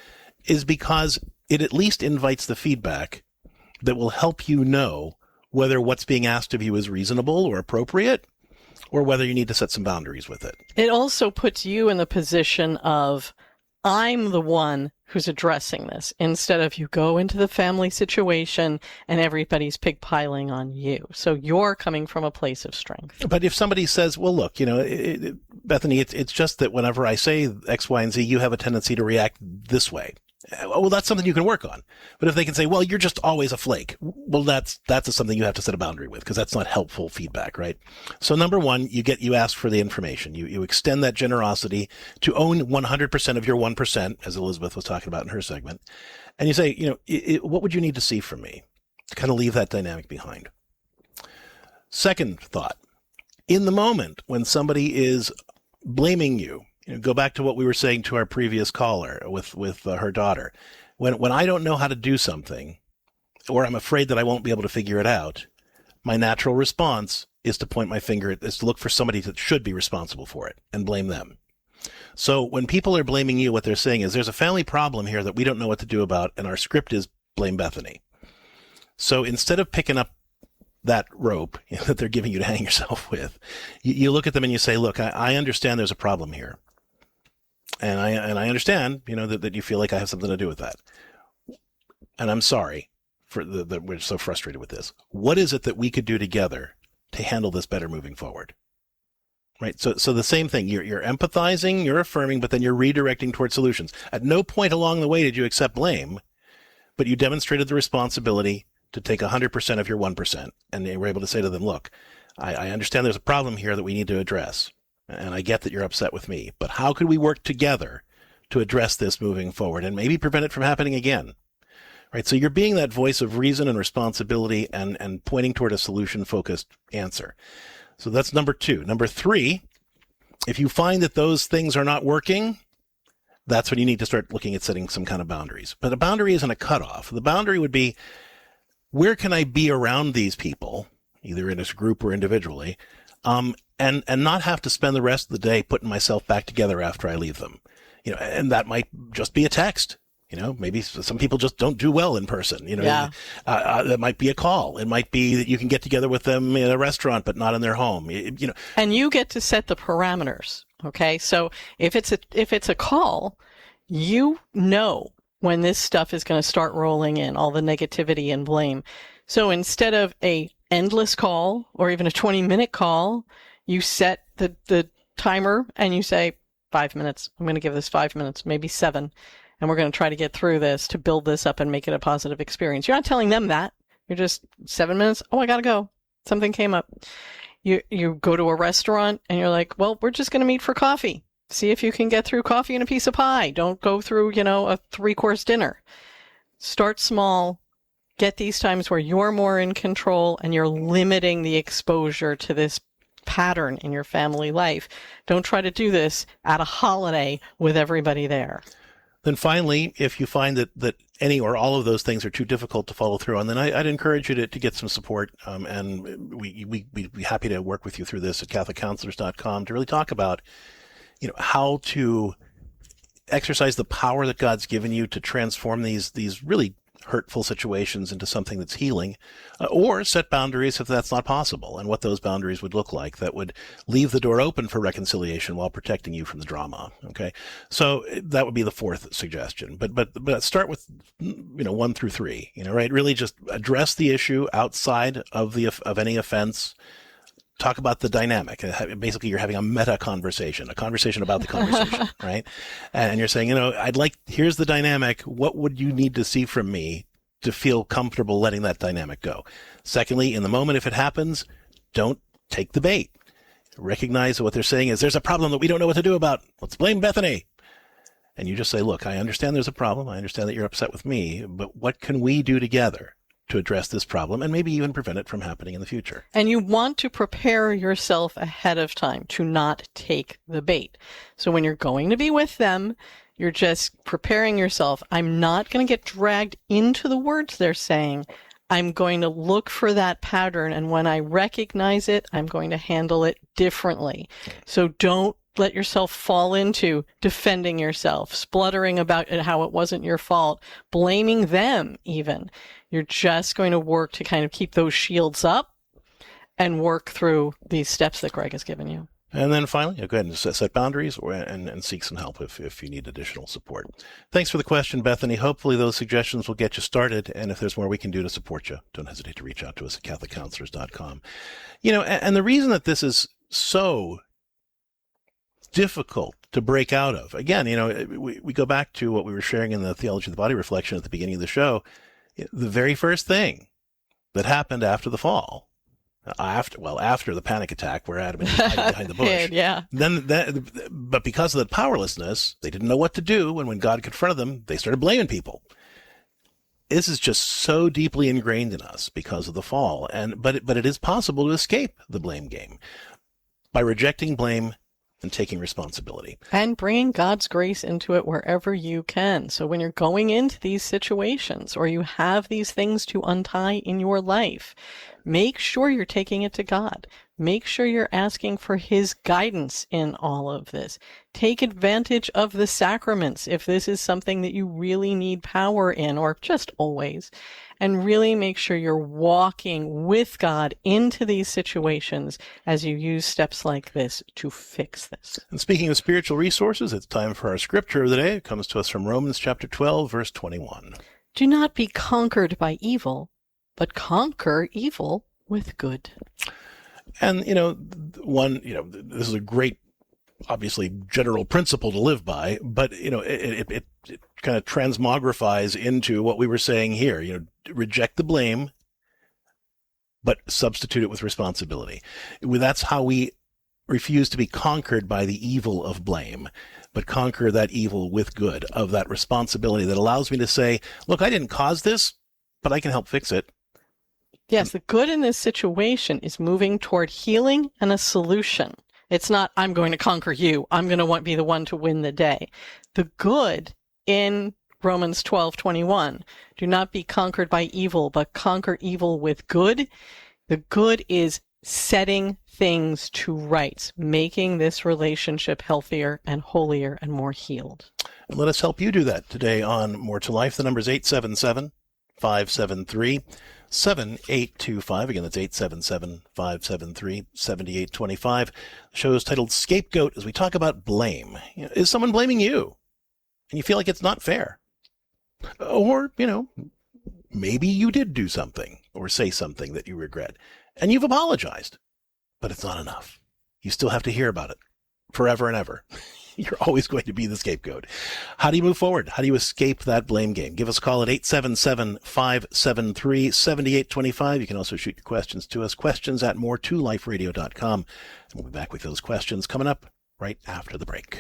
is because it at least invites the feedback that will help you know whether what's being asked of you is reasonable or appropriate, or whether you need to set some boundaries with it. It also puts you in the position of, I'm the one who's addressing this, instead of you go into the family situation and everybody's pigpiling on you. So you're coming from a place of strength. But if somebody says, well, look, Bethany, it's just that whenever I say X, Y, and Z, you have a tendency to react this way. Well, that's something you can work on. But if they can say, well, you're just always a flake, well, that's something you have to set a boundary with, because that's not helpful feedback, right? So number one, you ask for the information. You extend that generosity to own 100% of your 1%, as Elizabeth was talking about in her segment. And you say, what would you need to see from me to kind of leave that dynamic behind? Second thought, in the moment when somebody is blaming you, go back to what we were saying to our previous caller with her daughter. When I don't know how to do something, or I'm afraid that I won't be able to figure it out, my natural response is to point my finger is to look for somebody that should be responsible for it and blame them. So when people are blaming you, what they're saying is there's a family problem here that we don't know what to do about, and our script is blame Bethany. So instead of picking up that rope that they're giving you to hang yourself with, you look at them and you say, look, I understand there's a problem here. And I understand, that you feel like I have something to do with that. And I'm sorry that we're so frustrated with this. What is it that we could do together to handle this better moving forward? Right. So the same thing, you're empathizing, you're affirming, but then you're redirecting towards solutions. At no point along the way did you accept blame, but you demonstrated the responsibility to take 100% of your 1%. And you were able to say to them, look, I understand there's a problem here that we need to address. And I get that you're upset with me, but how could we work together to address this moving forward and maybe prevent it from happening again? Right. So you're being that voice of reason and responsibility and pointing toward a solution-focused answer. So that's number two. Number three, if you find that those things are not working, that's when you need to start looking at setting some kind of boundaries. But a boundary isn't a cutoff. The boundary would be, where can I be around these people, either in a group or individually, and not have to spend the rest of the day putting myself back together after I leave them, and that might just be a text. Maybe some people just don't do well in person. That might be a call. It might be that you can get together with them in a restaurant, but not in their home. And you get to set the parameters. Okay, so if it's a call, when this stuff is going to start rolling in, all the negativity and blame. So instead of a endless call or even a 20-minute call, you set the timer and you say 5 minutes. I'm going to give this 5 minutes, maybe 7. And we're going to try to get through this to build this up and make it a positive experience. You're not telling them that. You're just 7 minutes. Oh, I got to go. Something came up. You go to a restaurant and you're like, well, we're just going to meet for coffee. See if you can get through coffee and a piece of pie. Don't go through, a 3-course dinner. Start small. Get these times where you're more in control and you're limiting the exposure to this pattern in your family life. Don't try to do this at a holiday with everybody there. Then finally, if you find that any or all of those things are too difficult to follow through on, then I'd encourage you to get some support. And we'd be happy to work with you through this at CatholicCounselors.com to really talk about, how to exercise the power that God's given you to transform these really hurtful situations into something that's healing, or set boundaries if that's not possible, and what those boundaries would look like that would leave the door open for reconciliation while protecting you from the drama. Okay, so that would be the fourth suggestion. But start with 1 through 3. Right? Really just address the issue outside of any offense. Talk about the dynamic. Basically, you're having a meta conversation, a conversation about the conversation, right? And you're saying, here's the dynamic. What would you need to see from me to feel comfortable letting that dynamic go. Secondly, in the moment, if it happens, don't take the bait. Recognize that what they're saying is, there's a problem that we don't know what to do about. Let's blame Bethany. And you just say, look, I understand there's a problem. I understand that you're upset with me, but what can we do together to address this problem and maybe even prevent it from happening in the future? And you want to prepare yourself ahead of time to not take the bait. So when you're going to be with them, you're just preparing yourself. I'm not going to get dragged into the words they're saying. I'm going to look for that pattern. And when I recognize it, I'm going to handle it differently. So don't let yourself fall into defending yourself, spluttering about it, how it wasn't your fault, blaming them even. You're just going to work to kind of keep those shields up and work through these steps that Greg has given you. And then finally, go ahead and set boundaries and seek some help if you need additional support. Thanks for the question, Bethany. Hopefully those suggestions will get you started. And if there's more we can do to support you, don't hesitate to reach out to us at CatholicCounselors.com. And the reason that this is so difficult to break out of, again, we go back to what we were sharing in the Theology of the Body reflection at the beginning of the show. The very first thing that happened after the fall, after the panic attack where Adam and Eve hid behind the bush. Yeah. But because of the powerlessness, they didn't know what to do. And when God confronted them, they started blaming people. This is just so deeply ingrained in us because of the fall. But it is possible to escape the blame game by rejecting blame and taking responsibility. And bringing God's grace into it wherever you can. So when you're going into these situations or you have these things to untie in your life, make sure you're taking it to God. Make sure you're asking for His guidance in all of this. Take advantage of the sacraments if this is something that you really need power in, or just always. And really make sure you're walking with God into these situations as you use steps like this to fix this. And speaking of spiritual resources, it's time for our scripture of the day. It comes to us from Romans chapter 12, verse 21. Do not be conquered by evil, but conquer evil with good. And, this is a great, obviously, general principle to live by, but, it kind of transmogrifies into what we were saying here. Reject the blame, but substitute it with responsibility. That's how we refuse to be conquered by the evil of blame, but conquer that evil with good, of that responsibility that allows me to say, look, I didn't cause this, but I can help fix it. Yes, the good in this situation is moving toward healing and a solution. It's not, I'm going to conquer you. I'm going to be the one to win the day. The good in Romans 12:21, do not be conquered by evil, but conquer evil with good. The good is setting things to rights, making this relationship healthier and holier and more healed. And let us help you do that today on More2Life. The number is 877-573-7825. Again, that's 877-573-7825. The show is titled Scapegoat as we talk about blame. Is someone blaming you and you feel like it's not fair? Or, maybe you did do something or say something that you regret and you've apologized, but it's not enough. You still have to hear about it forever and ever. You're always going to be the scapegoat. How do you move forward? How do you escape that blame game? Give us a call at 877-573-7825. You can also shoot your questions to us, questions@more2liferadio.com. And we'll be back with those questions coming up right after the break.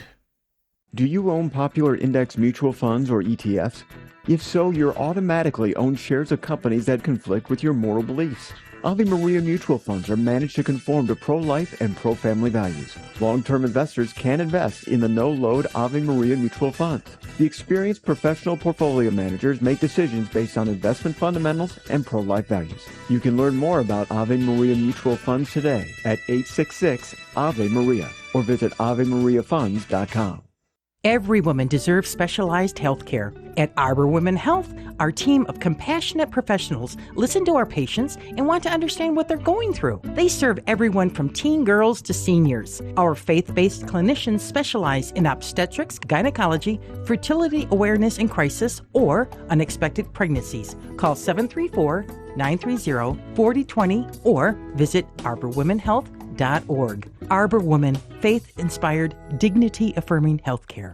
Do you own popular index mutual funds or ETFs? If so, you're automatically own shares of companies that conflict with your moral beliefs. Ave Maria mutual funds are managed to conform to pro-life and pro-family values. Long-term investors can invest in the no-load Ave Maria mutual funds. The experienced professional portfolio managers make decisions based on investment fundamentals and pro-life values. You can learn more about Ave Maria mutual funds today at 866-AVE-MARIA or visit AveMariaFunds.com. Every woman deserves specialized health care. At Arbor Women Health, our team of compassionate professionals listen to our patients and want to understand what they're going through. They serve everyone from teen girls to seniors. Our faith-based clinicians specialize in obstetrics, gynecology, fertility awareness and crisis, or unexpected pregnancies. Call 734-930-4020 or visit arborwomenhealth.org. Arbor Women, faith-inspired, dignity-affirming healthcare.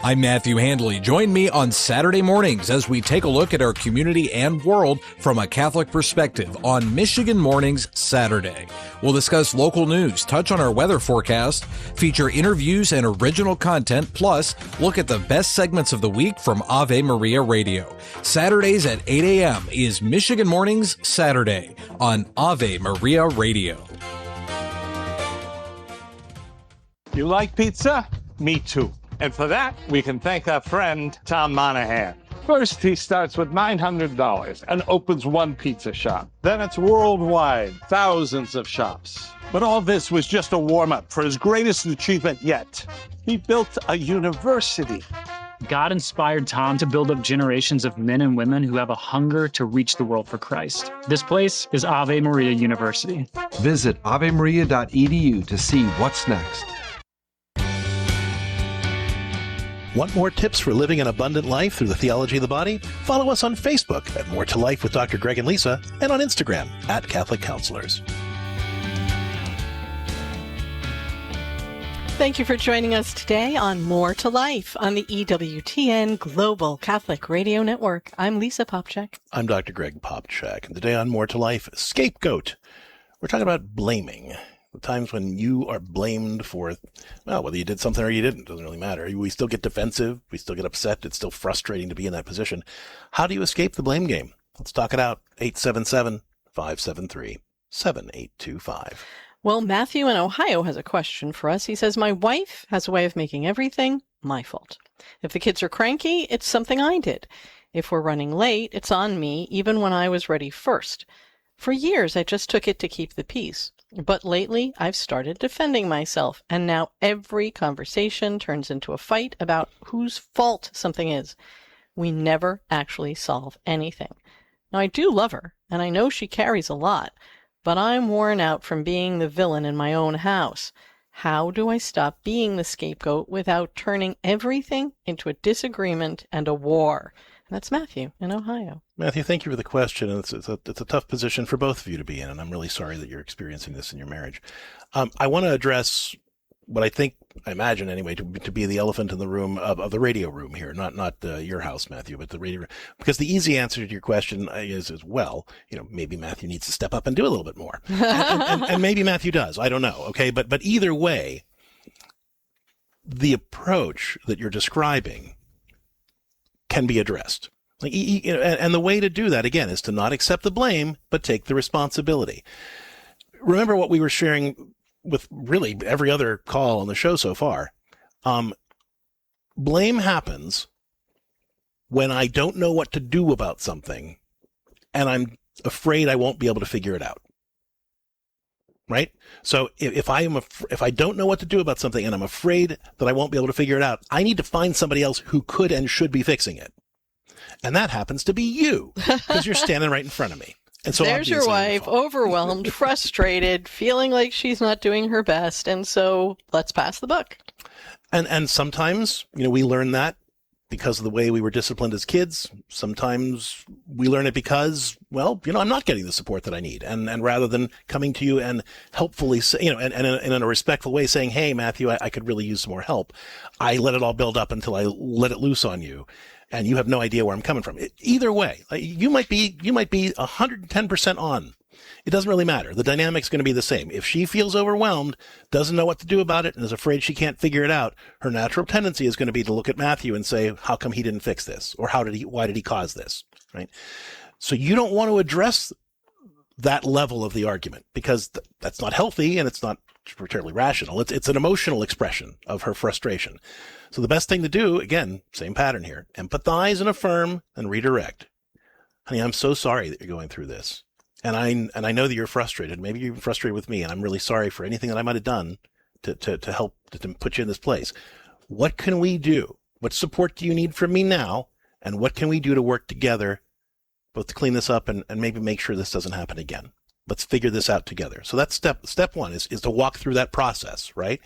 I'm Matthew Handley. Join me on Saturday mornings as we take a look at our community and world from a Catholic perspective on Michigan Mornings Saturday. We'll discuss local news, touch on our weather forecast, feature interviews and original content, plus look at the best segments of the week from Ave Maria Radio. Saturdays at 8 a.m. is Michigan Mornings Saturday on Ave Maria Radio. You like pizza? Me too. And for that, we can thank our friend, Tom Monahan. First, he starts with $900 and opens one pizza shop. Then it's worldwide, thousands of shops. But all this was just a warm-up for his greatest achievement yet. He built a university. God inspired Tom to build up generations of men and women who have a hunger to reach the world for Christ. This place is Ave Maria University. Visit avemaria.edu to see what's next. Want more tips for living an abundant life through the theology of the body? Follow us on Facebook at More2Life with Dr. Greg and Lisa, and on Instagram at Catholic Counselors. Thank you for joining us today on More to Life on the EWTN Global Catholic Radio Network. I'm Lisa Popchak. I'm Dr. Greg Popchak, and today on More to Life, Scapegoat. We're talking about blaming. The times when you are blamed for, well, whether you did something or you didn't, doesn't really matter. We still get defensive. We still get upset. It's still frustrating to be in that position. How do you escape the blame game? Let's talk it out. 877-573-7825. Well, Matthew in Ohio has a question for us. He says, my wife has a way of making everything my fault. If the kids are cranky, it's something I did. If we're running late, it's on me, even when I was ready first. For years, I just took it to keep the peace. But lately, I've started defending myself, and now every conversation turns into a fight about whose fault something is. We never actually solve anything. Now, I do love her, and I know she carries a lot, but I'm worn out from being the villain in my own house. How do I stop being the scapegoat without turning everything into a disagreement and a war? And that's Matthew in Ohio. Matthew, thank you for the question. It's a tough position for both of you to be in, and I'm really sorry that you're experiencing this in your marriage. I want to address what I imagine anyway, to be the elephant in the room of the radio room here, not your house, Matthew, but the radio room. Because the easy answer to your question is well, maybe Matthew needs to step up and do a little bit more. and maybe Matthew does. I don't know. Okay. But either way, the approach that you're describing can be addressed. And the way to do that, again, is to not accept the blame, but take the responsibility. Remember what we were sharing with really every other call on the show so far. Blame happens when I don't know what to do about something, and I'm afraid I won't be able to figure it out. Right? So if I don't know what to do about something and I'm afraid that I won't be able to figure it out, I need to find somebody else who could and should be fixing it. And that happens to be you, because you're standing right in front of me. And so there's your wife, overwhelmed, frustrated, feeling like she's not doing her best. And so let's pass the buck. And sometimes, we learn that because of the way we were disciplined as kids. Sometimes we learn it because, I'm not getting the support that I need. And rather than coming to you and helpfully say, and in a respectful way saying, hey, Matthew, I could really use some more help, I let it all build up until I let it loose on you. And you have no idea where I'm coming from. Either way, you might be 110% on. It doesn't really matter. The dynamic's going to be the same. If she feels overwhelmed, doesn't know what to do about it, and is afraid she can't figure it out, her natural tendency is going to be to look at Matthew and say, how come he didn't fix this? Or why did he cause this? Right? So you don't want to address that level of the argument, because that's not healthy, and it's not particularly rational. It's an emotional expression of her frustration. So the best thing to do, again, same pattern here, empathize and affirm and redirect. Honey, I'm so sorry that you're going through this. And I know that you're frustrated. Maybe you're frustrated with me, and I'm really sorry for anything that I might have done to help to put you in this place. What can we do? What support do you need from me now? And what can we do to work together, both to clean this up and maybe make sure this doesn't happen again? Let's figure this out together. So that's step one is to walk through that process, right?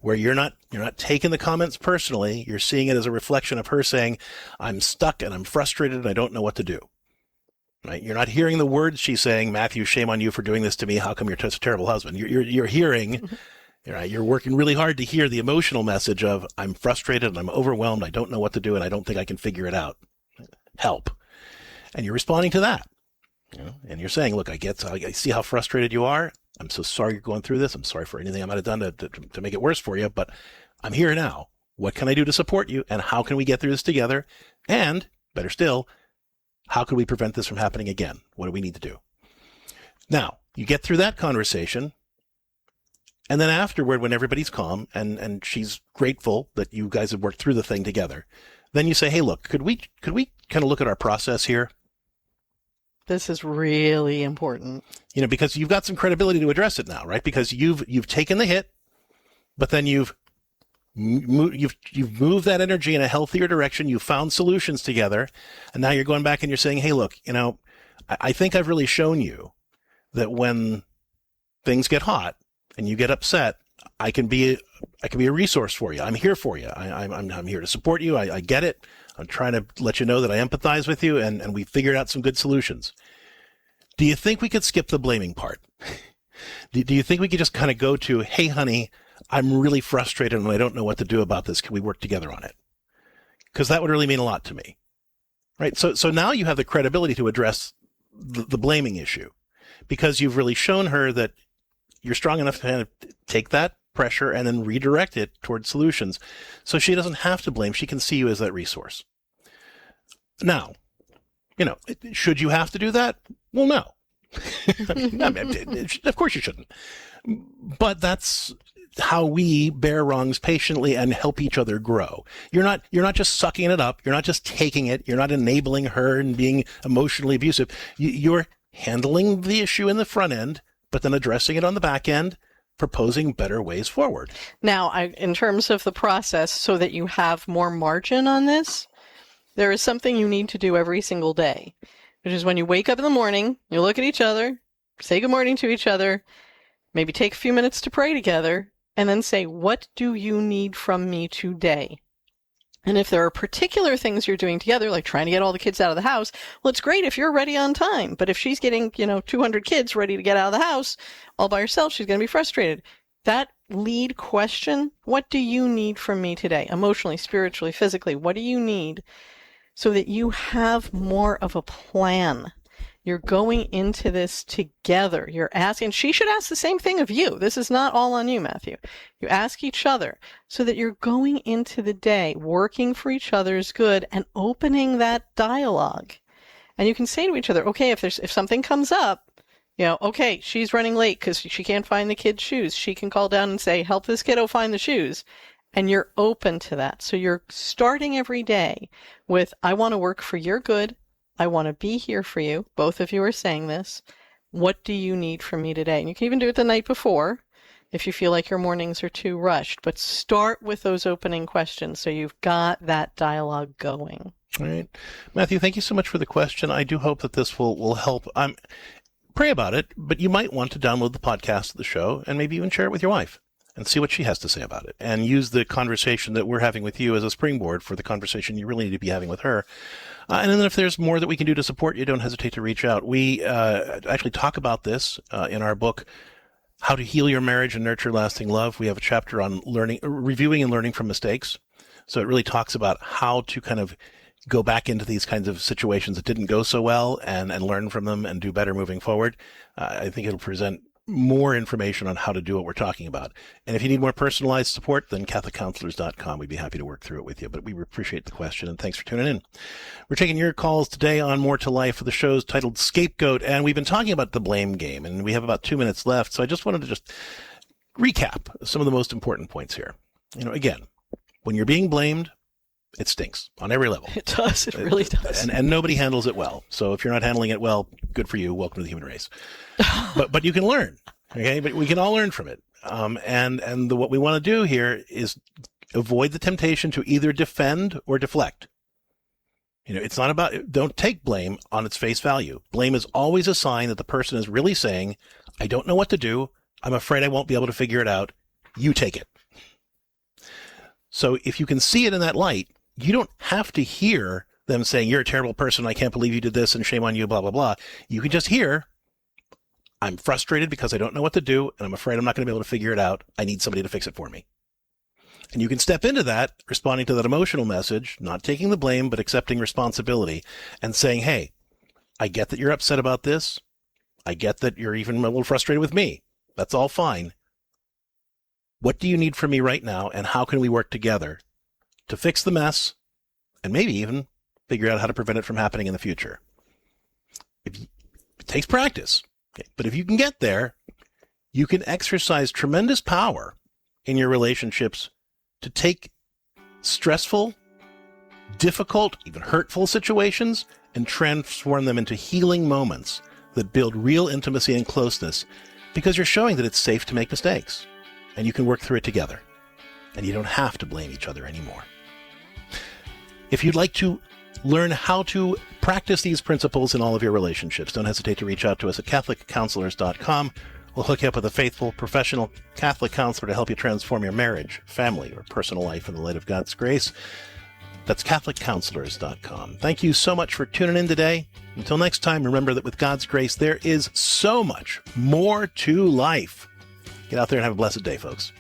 Where you're not taking the comments personally. You're seeing it as a reflection of her saying, I'm stuck and I'm frustrated and I don't know what to do. Right? You're not hearing the words she's saying, Matthew, shame on you for doing this to me. How come you're such a terrible husband? You're hearing, Right? You're working really hard to hear the emotional message of, I'm frustrated and I'm overwhelmed. I don't know what to do and I don't think I can figure it out. Help. And you're responding to that. And you're saying, look, I see how frustrated you are. I'm so sorry you're going through this. I'm sorry for anything I might have done to make it worse for you, but I'm here now. What can I do to support you? And how can we get through this together? And better still, how can we prevent this from happening again? What do we need to do? Now, you get through that conversation. And then afterward, when everybody's calm and she's grateful that you guys have worked through the thing together, then you say, hey, look, could we kind of look at our process here? This is really important. Because you've got some credibility to address it now, right? Because you've taken the hit, but then you've moved that energy in a healthier direction. You've found solutions together. And now you're going back and you're saying, hey, look, I think I've really shown you that when things get hot and you get upset, I can be a resource for you. I'm here for you. I'm here to support you. I get it. I'm trying to let you know that I empathize with you, and we figured out some good solutions. Do you think we could skip the blaming part? Do you think we could just kind of go to, hey, honey, I'm really frustrated and I don't know what to do about this. Can we work together on it? Because that would really mean a lot to me, right? So now you have the credibility to address the blaming issue, because you've really shown her that you're strong enough to kind of take that pressure and then redirect it towards solutions. So she doesn't have to blame. She can see you as that resource. Now, should you have to do that? Well, no. Of course you shouldn't. But that's how we bear wrongs patiently and help each other grow. You're not just sucking it up. You're not just taking it. You're not enabling her and being emotionally abusive. You're handling the issue in the front end, but then addressing it on the back end, proposing better ways forward. Now, in terms of the process, so that you have more margin on this, there is something you need to do every single day, which is when you wake up in the morning, you look at each other, say good morning to each other, maybe take a few minutes to pray together, and then say, what do you need from me today? And if there are particular things you're doing together, like trying to get all the kids out of the house, well, it's great if you're ready on time. But if she's getting, 200 kids ready to get out of the house all by herself, she's going to be frustrated. That lead question, what do you need from me today? Emotionally, spiritually, physically, what do you need? So that you have more of a plan. You're going into this together. You're asking, she should ask the same thing of you. This is not all on you, Matthew. You ask each other so that you're going into the day working for each other's good and opening that dialogue. And you can say to each other, okay, if something comes up, okay, she's running late because she can't find the kid's shoes. She can call down and say, help this kiddo find the shoes. And you're open to that. So you're starting every day with, I want to work for your good. I want to be here for you. Both of you are saying this. What do you need from me today? And you can even do it the night before if you feel like your mornings are too rushed. But start with those opening questions so you've got that dialogue going. All right. Matthew, thank you so much for the question. I do hope that this will help. Pray about it, but you might want to download the podcast of the show and maybe even share it with your wife and see what she has to say about it, and use the conversation that we're having with you as a springboard for the conversation you really need to be having with her. And then if there's more that we can do to support you, don't hesitate to reach out. We actually talk about this in our book, How to Heal Your Marriage and Nurture Lasting Love. We have a chapter on reviewing and learning from mistakes. So it really talks about how to kind of go back into these kinds of situations that didn't go so well and learn from them and do better moving forward. I think it'll present more information on how to do what we're talking about. And if you need more personalized support, then CatholicCounselors.com. We'd be happy to work through it with you. But we appreciate the question, and thanks for tuning in. We're taking your calls today on More2Life. The show's titled Scapegoat, and we've been talking about the blame game, and we have about 2 minutes left. So I just wanted to recap some of the most important points here. Again, when you're being blamed, it stinks on every level. It does. It really does. And nobody handles it well. So if you're not handling it well, good for you. Welcome to the human race. But you can learn. Okay. But we can all learn from it. What we want to do here is avoid the temptation to either defend or deflect. It's not about, don't take blame on its face value. Blame is always a sign that the person is really saying, I don't know what to do. I'm afraid I won't be able to figure it out. You take it. So if you can see it in that light, you don't have to hear them saying, you're a terrible person. I can't believe you did this and shame on you, blah, blah, blah. You can just hear, I'm frustrated because I don't know what to do, and I'm afraid I'm not going to be able to figure it out. I need somebody to fix it for me. And you can step into that, responding to that emotional message, not taking the blame, but accepting responsibility and saying, hey, I get that you're upset about this. I get that you're even a little frustrated with me. That's all fine. What do you need from me right now, and how can we work together to fix the mess and maybe even figure out how to prevent it from happening in the future? It takes practice, okay? But if you can get there, you can exercise tremendous power in your relationships to take stressful, difficult, even hurtful situations and transform them into healing moments that build real intimacy and closeness, because you're showing that it's safe to make mistakes and you can work through it together and you don't have to blame each other anymore. If you'd like to learn how to practice these principles in all of your relationships, don't hesitate to reach out to us at CatholicCounselors.com. We'll hook you up with a faithful, professional Catholic counselor to help you transform your marriage, family, or personal life in the light of God's grace. That's CatholicCounselors.com. Thank you so much for tuning in today. Until next time, remember that with God's grace, there is so much more to life. Get out there and have a blessed day, folks.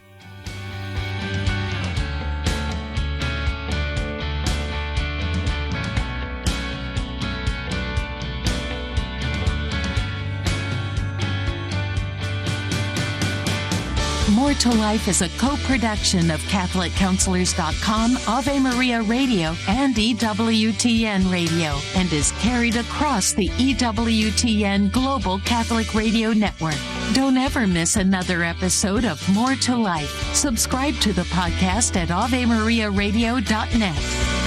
More to Life is a co-production of CatholicCounselors.com, Ave Maria Radio, and EWTN Radio, and is carried across the EWTN Global Catholic Radio Network. Don't ever miss another episode of More to Life. Subscribe to the podcast at AveMariaRadio.net.